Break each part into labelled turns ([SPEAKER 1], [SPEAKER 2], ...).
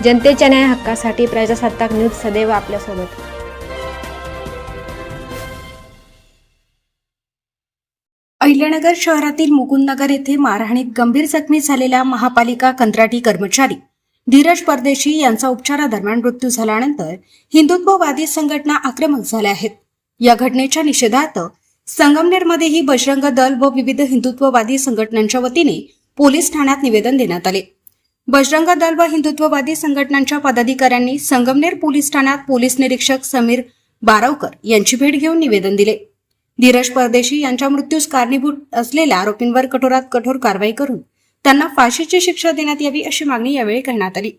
[SPEAKER 1] जनतेच्या न्याय हक्कासाठी प्रजासत्ताक न्यूज सदैव आपल्यासोबत।
[SPEAKER 2] अहिल्यानगर शहरातील मुकुंदनगर येथे मारहाणीत गंभीर जखमी झालेल्या महापालिका कंत्राटी कर्मचारी धीरज परदेशी यांचा उपचारादरम्यान मृत्यू झाल्यानंतर हिंदुत्ववादी संघटना आक्रमक झाल्या आहेत। या घटनेच्या निषेधार्थ संगमनेरमध्येही बजरंग दल व विविध हिंदुत्ववादी संघटनांच्या वतीने पोलीस ठाण्यात निवेदन देण्यात आले। बजरंग दल व हिंदुत्ववादी संघटनांच्या पदाधिकाऱ्यांनी संगमनेर पोलीस ठाण्यात पोलीस निरीक्षक समीर बारावकर यांची भेट घेऊन निवेदन दिले। धीरज परदेशी यांच्या मृत्यूस कारणीभूत असलेल्या आरोपींवर कठोरात कठोर कारवाई करून त्यांना फाशीची शिक्षा देण्यात यावी अशी मागणी यावेळी करण्यात आली।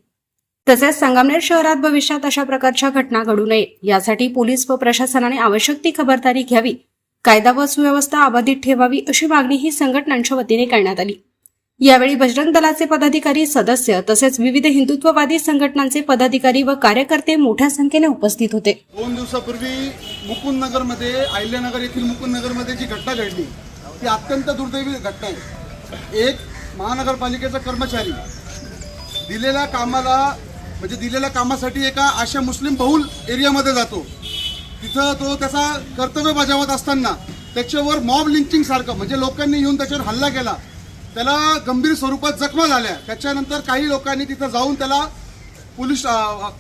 [SPEAKER 2] तसेच संगमनेर शहरात भविष्यात अशा प्रकारच्या घटना घडू नये यासाठी पोलीस व प्रशासनाने आवश्यक ती खबरदारी घ्यावी, कायदा व सुव्यवस्था अबाधित ठेवावी अशी मागणी ही संघटनांच्या वतीने करण्यात आली। यावेळी बजरंग दलाचे पदाधिकारी, सदस्य तसेच विविध हिंदुत्ववादी संघटनांचे पदाधिकारी व कार्यकर्ते मोठ्या संख्येने उपस्थित होते।
[SPEAKER 3] 2 दिवसापूर्वी मुकुंदनगरमध्ये, अहिल्यानगर येथील मुकुंदनगरमध्ये जी घटना घडली ती अत्यंत दुर्दैवी घटना आहे। एक महानगरपालिकेचा कर्मचारी दिलेल्या कामासाठी एका अशा मुस्लिम बहुल एरियामध्ये जातो, तिथं तो त्याचा कर्तव्य बजावत असताना त्याच्यावर मॉब लिंचिंग सारखं म्हणजे लोकांनी येऊन त्याच्यावर हल्ला केला, त्याला गंभीर स्वरूपात जखमा झाल्या। त्याच्यानंतर काही लोकांनी तिथं जाऊन त्याला पोलीस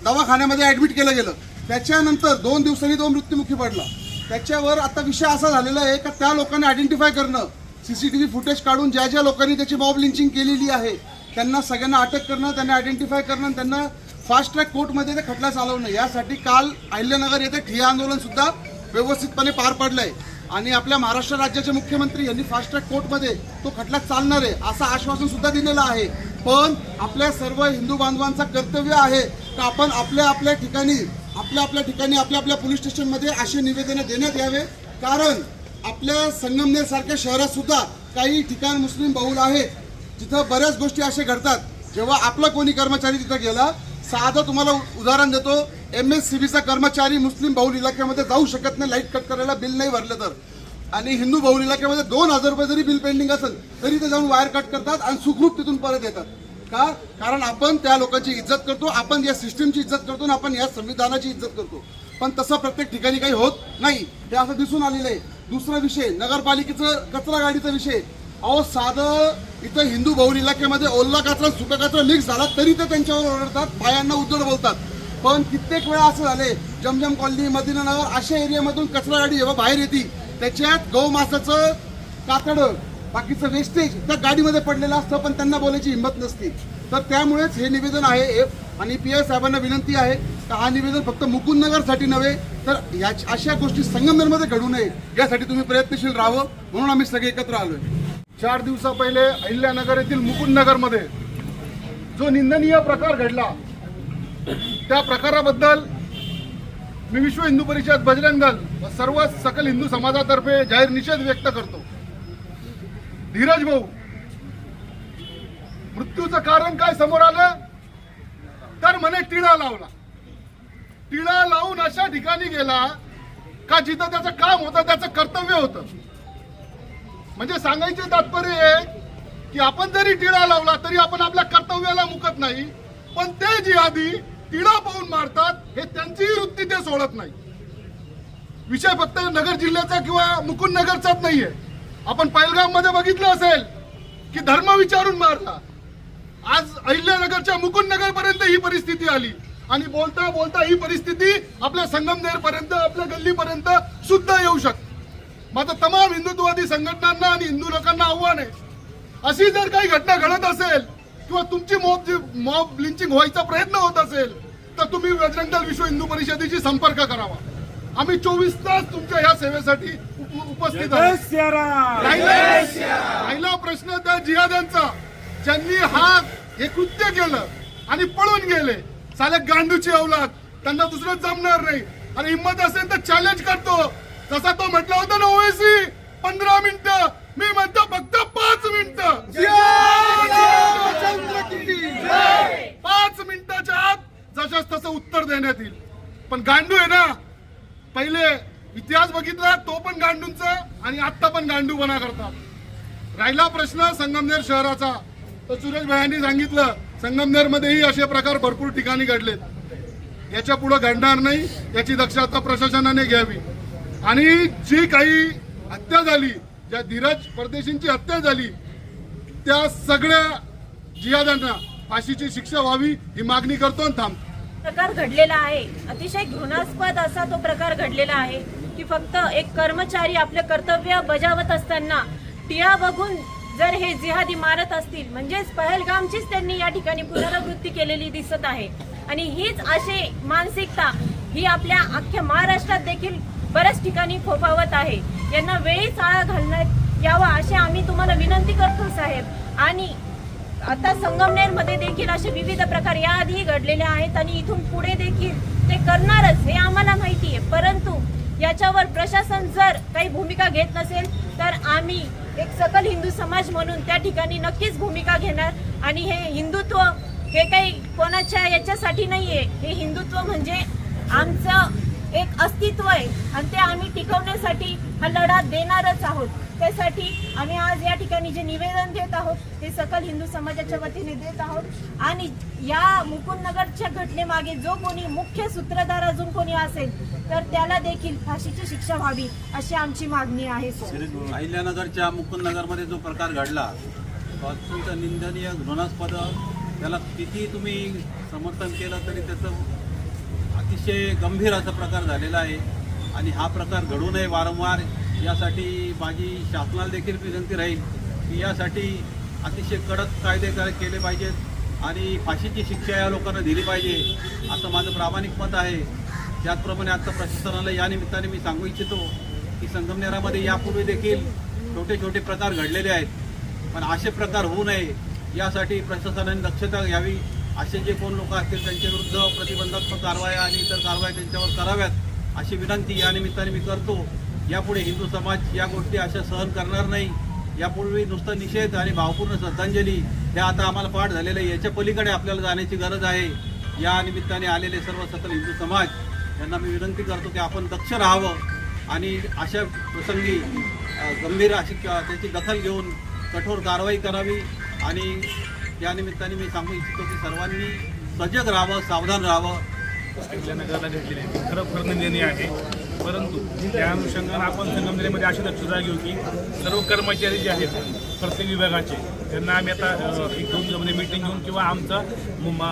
[SPEAKER 3] दवाखान्यामध्ये ऍडमिट केलं गेलं। त्याच्यानंतर 2 दिवसांनी तो मृत्युमुखी पडला। त्याच्यावर आता विषय असा झालेला आहे की त्या लोकांनी आयडेंटिफाय करणं, सीसीटीव्ही फुटेज काढून ज्या लोकांनी त्याची मॉब लिंचिंग केलेली आहे त्यांना सगळ्यांना अटक करणं, त्यांना आयडेंटिफाय करणं, त्यांना फास्ट ट्रॅक कोर्टमध्ये ते खटला चालवणं, यासाठी काल अहिल्यानगर येथे ठिय्या आंदोलन सुद्धा व्यवस्थितपणे पार पडलंय। आणि आपल्या महाराष्ट्र राज्याचे मुख्यमंत्री यांनी फास्ट ट्रॅक कोर्टमध्ये तो खटला चालणार आहे असं आश्वासन सुद्धा दिलेलं आहे। पण आपल्या सर्व हिंदू बांधवांचं कर्तव्य आहे की आपण आपल्या ठिकाणी आपल्या पोलीस स्टेशनमध्ये असे निवेदन देण्यात यावे, कारण आपल्या संगमनेर सारख्या शहरात सुद्धा काही ठिकाण मुस्लिम बहुल आहेत जिथं बऱ्याच गोष्टी अशा घडतात। जेव्हा आपला कोणी कर्मचारी तिथं गेला, साधं तुम्हाला उदाहरण देतो, MSCBचा कर्मचारी मुस्लिम बहुल इलाक्यामध्ये जाऊ शकत नाही लाईट कट करायला, बिल नाही भरलं तर। आणि हिंदू बहुल इलाक्यामध्ये 2000 रुपये जरी बिल पेंडिंग असेल तरी ते जाऊन वायर कट करतात आणि सुखरूप तिथून परत येतात। का? कारण आपण त्या लोकांची इज्जत करतो, आपण या सिस्टीमची इज्जत करतो, आपण या संविधानाची इज्जत करतो। पण तसं प्रत्येक ठिकाणी काही होत नाही, हे असं दिसून आलेलं आहे। दुसरा विषय नगरपालिकेचं कचरा गाडीचा विषय। अहो साधं इथं हिंदू बहुल इलाक्यामध्ये ओला कचरा सुका कचरा मिक्स झाला तरी ते त्यांच्यावर ओरडतात, बायांना उद्धट बोलतात। पण कित्येक वेळा असं झाले, जमजम कॉलनी, मदिनानगर अशा एरियामधून कचरा गाडी जेव्हा बाहेर येते त्याच्यात गौमासाचं कातडं, बाकीचं वेस्टेज त्या गाडीमध्ये पडलेलं असतं, पण त्यांना बोलायची हिंमत नसते। तर त्यामुळेच हे निवेदन आहे आणि PI साहेबांना विनंती आहे की हा निवेदन फक्त मुकुंदनगरसाठी नव्हे तर अशा गोष्टी संगमनेरमध्ये घडू नये यासाठी तुम्ही प्रयत्नशील राहावं, म्हणून आम्ही सगळे एकत्र आलोय।
[SPEAKER 4] 4 दिवसा पहिले अहिल्यानगर येथील मुकुंदनगरमध्ये जो निंदनीय प्रकार घडला त्या प्रकाराबद्दल मी विश्व हिंदू परिषद, बजरंग दल व सर्व सकल हिंदू समाजातर्फे जाहीर निषेध व्यक्त करतो। धीरज भाऊ मृत्यूचं कारण काय समोर आलं तर म्हणे टिळा लावला, टिळा लावून अशा ठिकाणी गेला का जिथं त्याचं काम होतं, त्याचं कर्तव्य होतं। म्हणजे सांगायचे तात्पर्य आहे की आपण जरी टिळा लावला तरी आपण आपल्या कर्तव्याला मुकत नाही, पण ते जिहादी टिळा पाहून मारतात हे त्यांची वृत्ती ते सोडत नाही। विषय फक्त नगर जिल्ह्याचा किंवा मुकुंदनगरचाच नाहीये। आपण पहिलगाम मध्ये बघितलं असेल की धर्म विचारून मारला, आज अहिल्यानगरच्या मुकुंदनगर पर्यंत ही परिस्थिती आली आणि बोलता बोलता ही परिस्थिती आपल्या संगमनेर पर्यंत, आपल्या गल्लीपर्यंत सुद्धा येऊ शकते। मात्र तमाम हिंदुत्ववादी संघटनांना आणि हिंदू लोकांना आव्हान आहे, अशी जर काही घटना घडत असेल किंवा तुमची मॉब लिंचिंग व्हायचा प्रयत्न होत असेल तर तुम्ही बजरंग दल विश्व हिंदू परिषदेशी संपर्क करावा। आम्ही 24 तास तुमच्या ह्या सेवेसाठी उपस्थित आहोत। राहिला प्रश्न त्या जिहाद्यांचा, ज्यांनी हे कृत्य केलं आणि पळून गेले, साले गांडूची औलाद, त्यांना दुसरं जमणार नाही। आणि हिंमत असेल तर चॅलेंज करतो, जसा तो म्हटला होता ना ओवेसी 15 मिनिटं, मी म्हणतो फक्त 5 मिनिटं, 5 मिनिटाच्या आत जशाच तसं उत्तर देण्यात येईल। पण गांडू आहे ना, पहिले इतिहास बघितला तो पण गांडूंचा आणि आता पण गांडूपणा करतात। राहिला प्रश्न संगमनेर शहराचा, तर सुरेश भाईंनी सांगितलं संगमनेरमध्येही असे प्रकार भरपूर ठिकाणी घडलेत. याच्या पुढे घडणार नाही, याची दक्षता प्रशासनाने घ्यावी. आणि जी काही हत्या झाली, ज्या धीरज परदेशींची हत्या झाली, त्या सगळ्या जिहाद्यांना फाशीची शिक्षा व्हावी ही मागणी करतो आणि थांबतो.
[SPEAKER 5] प्रकार घडलेला आहे, अतिशय घृणास्पद असा तो प्रकार घडलेला आहे की फक्त एक कर्मचारी आपले कर्तव्य बजावत असताना टिया बघून जर हे जिहादी मारत असतील, म्हणजेच पहलगामचीच त्यांनी या ठिकाणी पुनरावृत्ती केलेली दिसत आहे. आणि हीच अशी मानसिकता ही आपल्या अख्ख्या महाराष्ट्रात देखील बऱ्याच ठिकाणी फोफावत आहे. यांना वेळीच आळा घालण्यात यावा अशी आम्ही तुम्हाला विनंती करतो साहेब. आणि आता संगमनेरमध्ये देखील असे विविध प्रकार याआधी घडलेले आहेत आणि इथून पुढे देखील ते करणारच हे आम्हाला माहिती आहे. परंतु याच्यावर प्रशासन जर काही भूमिका घेत नसेल तर आम्ही एक सकल हिंदू समाज म्हणून त्या ठिकाणी नक्कीच भूमिका घेणार. आणि हे हिंदुत्व हे काही कोणाच्या याच्यासाठी नाहीये, हे हिंदुत्व म्हणजे आमचं एक अस्तित्व आहे आणि ते आम्ही टिकवण्यासाठी हा लढा देणारच आहोत. त्यासाठी आम्ही आज या ठिकाणी जे निवेदन देत आहोत ते सकल हिंदू समाजाच्या वतीने देत आहोत. आणि या मुकुंदनगरच्या घटनेमागे जो कोणी मुख्य सूत्रधार अजून कोणी असेल तर त्याला देखील फाशीची शिक्षा व्हावी अशी आमची मागणी आहे.
[SPEAKER 6] अहिल्यानगरच्या मुकुंदनगरमध्ये जो प्रकार घडला तो अत्यंत निंदनीय, घृणास्पद. त्याला किती तुम्ही समर्थन केलं तरी त्याचं अतिशय गंभीर असा प्रकार झालेला आहे. आणि हा प्रकार घडू नये वारंवार यासाठी माझी शासनाला देखील विनंती राहील की यासाठी अतिशय कडक कायदे केले पाहिजेत आणि फाशीची शिक्षा या लोकांना दिली पाहिजे असं माझं प्रामाणिक मत आहे. त्याचप्रमाणे आता प्रशासनाला या निमित्ताने मी सांगू इच्छितो की संगमनेरामध्ये यापूर्वी देखील छोटे छोटे प्रकार घडलेले आहेत, पण असे प्रकार होऊ नये यासाठी प्रशासनाने दक्षता घ्यावी. असे जे कोण लोक असतील त्यांच्या विरुद्ध प्रतिबंधात्मक कारवाया आणि इतर कारवाया त्यांच्यावर कराव्यात अशी विनंती या निमित्ताने मी करतो. यापुढे हिंदू समाज या गोष्टी अशा सहन करणार नाही. यापूर्वी नुसतं निषेध आणि भावपूर्ण श्रद्धांजली हे आता आम्हाला पाठ झालेलं आहे. याच्या पलीकडे आपल्याला जाण्याची गरज आहे. या निमित्ताने आलेले सर्व सकल हिंदू समाज यांना मी विनंती करतो की आपण दक्ष राहावं आणि अशा प्रसंगी गंभीर अशी त्याची दखल घेऊन कठोर कारवाई करावी. आणि या निमित्ताने मी सांगू इच्छितो की सर्वांनी सजग राहावं, सावधान राहावं.
[SPEAKER 7] अहिल्यानगरला घडलेली आहे खरोखर निंदनीय आहे. परंतु त्या अनुषंगाने आपण संगमनेरमध्ये अशी दक्षता घेऊ की सर्व कर्मचारी जे आहेत प्रत्येक विभागाचे त्यांना आम्ही आता 1-2 दिवसामध्ये मीटिंग घेऊन किंवा आमचा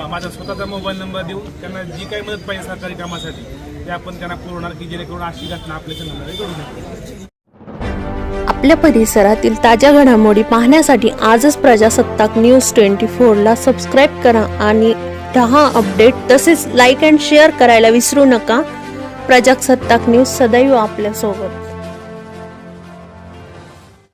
[SPEAKER 7] माझा स्वतःचा मोबाईल नंबर देऊन त्यांना जी काही मदत पाहिजे सरकारी कामासाठी ते आपण त्यांना पुरवणार की जेणेकरून अशी घटना आपल्या संगमनेरमध्ये घडू नये.
[SPEAKER 1] आपल्या परिसरातील ताज्या घडामोडी पाहण्यासाठी आजच प्रजासत्ताक न्यूज 24ला सबस्क्राईब करा आणि रहा अपडेट. तसेच लाईक अँड शेअर करायला विसरू नका. प्रजासत्ताक न्यूज सदैव आपल्यासोबत.